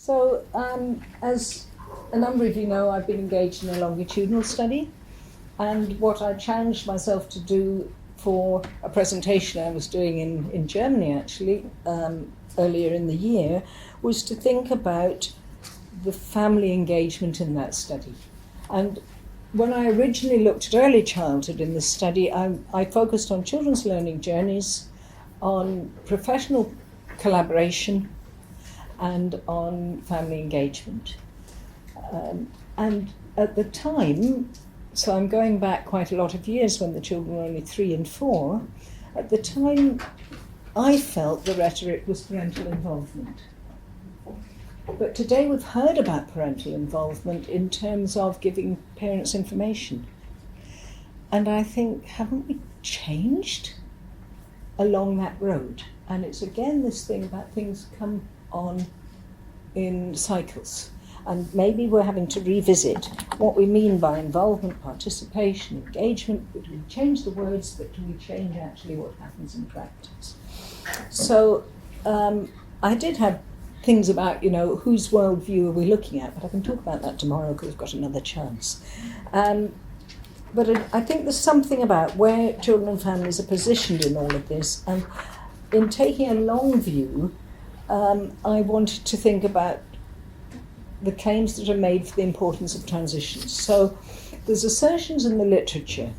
So, as a number of you know, I've been engaged in a longitudinal study, and what I challenged myself to do for a presentation I was doing in Germany, actually, earlier in the year, was to think about the family engagement in that study. And when I originally looked at early childhood in this study, I focused on children's learning journeys, on professional collaboration, and on family engagement. And at the time, so I'm going back quite a lot of years when the children were only 3 and 4, at the time I felt the rhetoric was parental involvement. But today we've heard about parental involvement in terms of giving parents information. And I think, haven't we changed along that road? And it's again this thing about things come on in cycles. And maybe we're having to revisit what we mean by involvement, participation, engagement. Do we change the words, but do we change actually what happens in practice? So I did have things about, whose worldview are we looking at, but I can talk about that tomorrow because we've got another chance. But I think there's something about where children and families are positioned in all of this. And in taking a long view, I wanted to think about the claims that are made for the importance of transitions. So there's assertions in the literature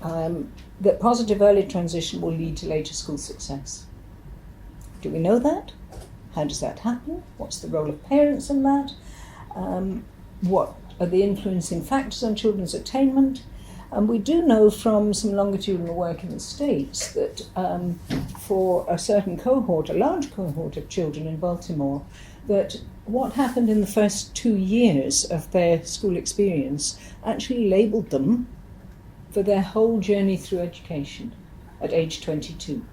that positive early transition will lead to later school success. Do we know that? How does that happen? What's the role of parents in that? What are the influencing factors on children's attainment? And we do know from some longitudinal work in the States that for a certain cohort, a large cohort of children in Baltimore, that what happened in the first 2 years of their school experience actually labelled them for their whole journey through education at age 22.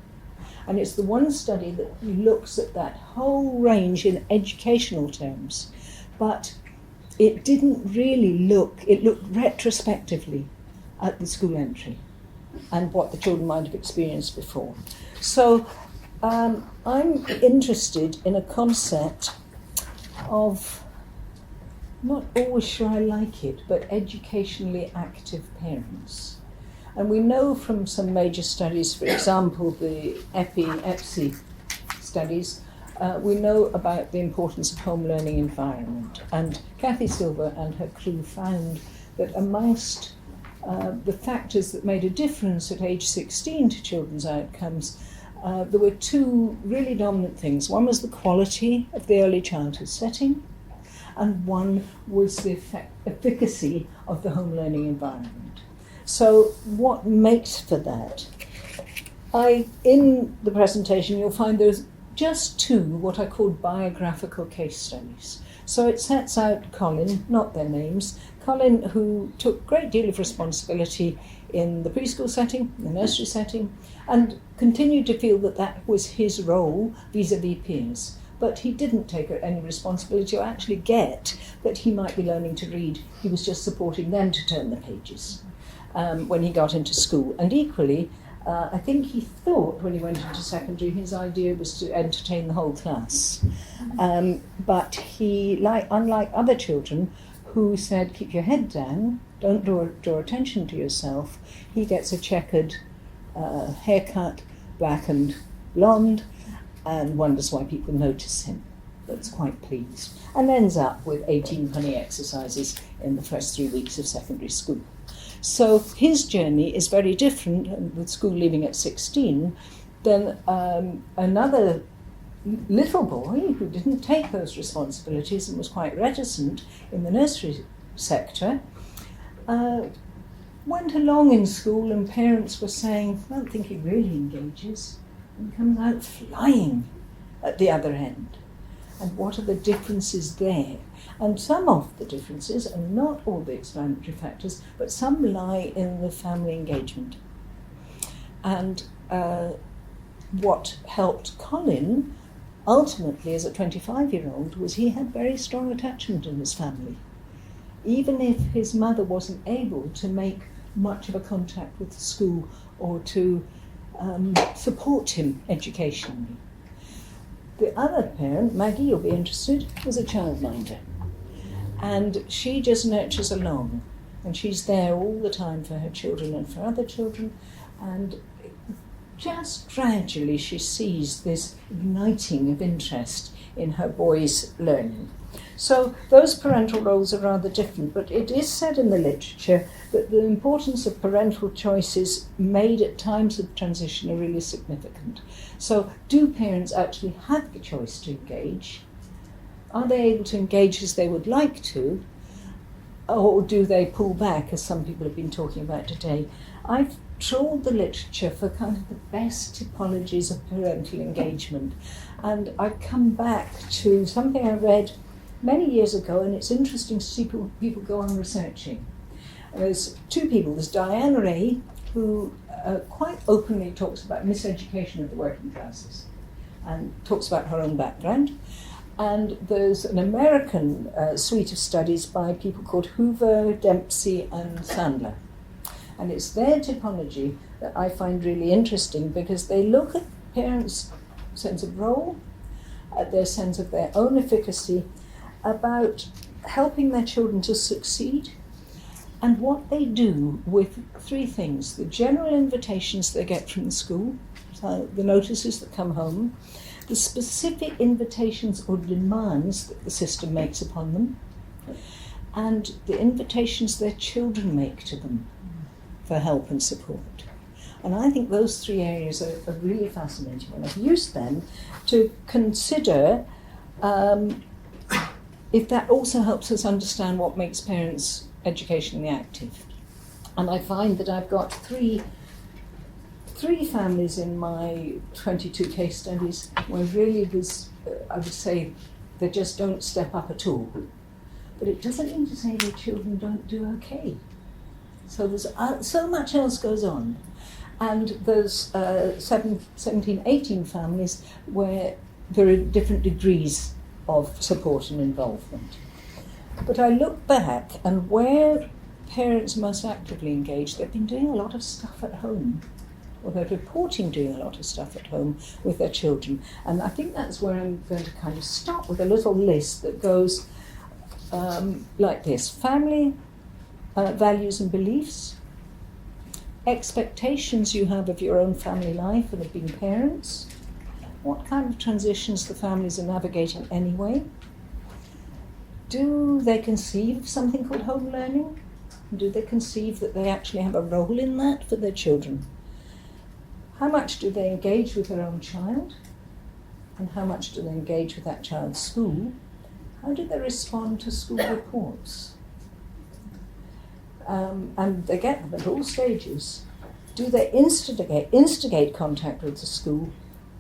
And it's the one study that looks at that whole range in educational terms, but it didn't really look, it looked retrospectively at the school entry and what the children might have experienced before. So I'm interested in a concept of, not always sure I like it, but educationally active parents. And we know from some major studies, for example, the EPSI studies, we know about the importance of home learning environment. And Kathy Silver and her crew found that amongst the factors that made a difference at age 16 to children's outcomes, there were 2 really dominant things. One was the quality of the early childhood setting, and one was the efficacy of the home learning environment. So what makes for that? In the presentation you'll find there's just 2 what I call biographical case studies. So it sets out Colin, not their names, Colin, who took a great deal of responsibility in the preschool setting, the nursery setting, and continued to feel that that was his role vis-à-vis peers. But he didn't take any responsibility or actually get that he might be learning to read. He was just supporting them to turn the pages when he got into school. And equally, I think he thought when he went into secondary, his idea was to entertain the whole class. But he, unlike other children who said, keep your head down, don't draw attention to yourself, he gets a checkered haircut, black and blonde, and wonders why people notice him. That's quite pleased. And ends up with 18 funny exercises in the first 3 weeks of secondary school. So his journey is very different, with school leaving at 16, than another little boy who didn't take those responsibilities and was quite reticent in the nursery sector, went along in school and parents were saying, I don't think he really engages, and comes out flying at the other end. And what are the differences there? And some of the differences, and not all the explanatory factors, but some lie in the family engagement. And what helped Colin, ultimately as a 25-year-old, was he had very strong attachment in his family. Even if his mother wasn't able to make much of a contact with the school or to support him educationally. The other parent, Maggie, you'll be interested, was a childminder. And she just nurtures along. And she's there all the time for her children and for other children. And just gradually she sees this igniting of interest in her boys' learning. So those parental roles are rather different, but it is said in the literature that the importance of parental choices made at times of transition are really significant. So do parents actually have the choice to engage? Are they able to engage as they would like to? Or do they pull back, as some people have been talking about today? I've trawled the literature for kind of the best typologies of parental engagement, and I've come back to something I read many years ago, and it's interesting to see people go on researching. And there's two people. There's Diane Ray, who quite openly talks about miseducation of the working classes and talks about her own background. And there's an American suite of studies by people called Hoover, Dempsey, and Sandler. And it's their typology that I find really interesting, because they look at parents' sense of role, at their sense of their own efficacy, about helping their children to succeed, and what they do with three things: the general invitations they get from the school, so the notices that come home, the specific invitations or demands that the system makes upon them, and the invitations their children make to them for help and support. And I think those three areas are really fascinating, and I've used them to consider if that also helps us understand what makes parents educationally active. And I find that I've got three families in my 22 case studies where really was, I would say, they just don't step up at all. But it doesn't mean to say their children don't do okay. So there's so much else goes on. And there's 17, 18 families where there are different degrees of support and involvement. But I look back, and where parents most actively engage, they've been doing a lot of stuff at home, or they're reporting doing a lot of stuff at home with their children. And I think that's where I'm going to kind of stop with a little list that goes like this: family, values and beliefs, expectations you have of your own family life and of being parents, what kind of transitions the families are navigating anyway, do they conceive of something called home learning? Do they conceive that they actually have a role in that for their children? How much do they engage with their own child? And how much do they engage with that child's school? How do they respond to school reports? And they get them at all stages. Do they instigate contact with the school?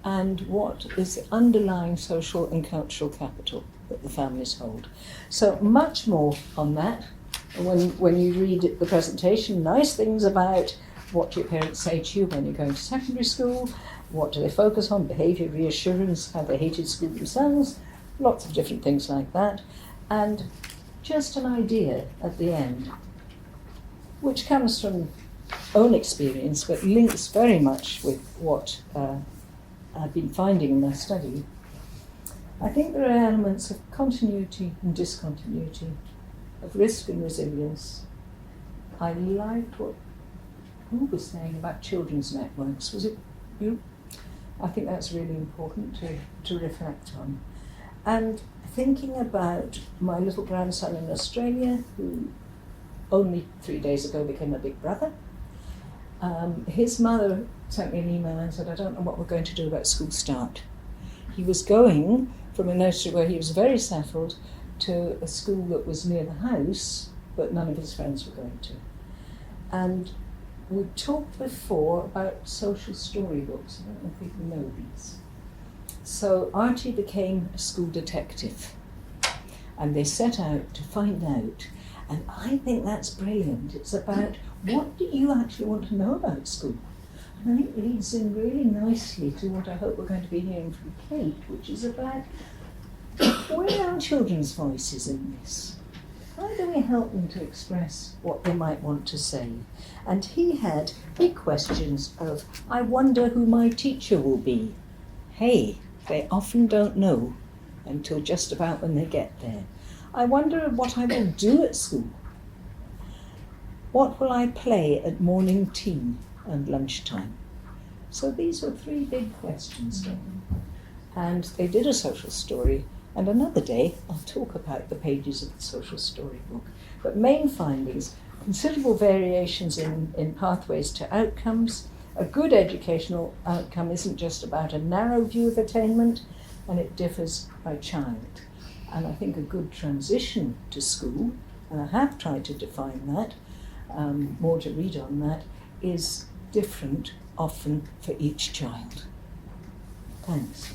And what is the underlying social and cultural capital that the families hold? So much more on that. When you read the presentation, nice things about what do your parents say to you when you're going to secondary school, what do they focus on, behaviour, reassurance, how they hated school themselves, lots of different things like that. And just an idea at the end, which comes from own experience, but links very much with what I've been finding in my study. I think there are elements of continuity and discontinuity, of risk and resilience. I liked what who was saying about children's networks. Was it you? I think that's really important to reflect on. And thinking about my little grandson in Australia, who only 3 days ago became a big brother. His mother sent me an email and said, I don't know what we're going to do about school start. He was going from a nursery where he was very settled to a school that was near the house, but none of his friends were going to. And we talked before about social storybooks. I don't know if people know these. So Archie became a school detective, and they set out to find out. And I think that's brilliant. It's about what do you actually want to know about school? And I think it leads in really nicely to what I hope we're going to be hearing from Kate, which is about where are children's voices in this? How do we help them to express what they might want to say? And he had big questions of, I wonder who my teacher will be. Hey, They often don't know until just about when they get there. I wonder what I will do at school. What will I play at morning tea and lunchtime? So these were three big questions for them. And they did a social story, and another day I'll talk about the pages of the social story book. But main findings: considerable variations in pathways to outcomes. A good educational outcome isn't just about a narrow view of attainment, and it differs by child. And I think a good transition to school, and I have tried to define that, more to read on that, is different often for each child. Thanks.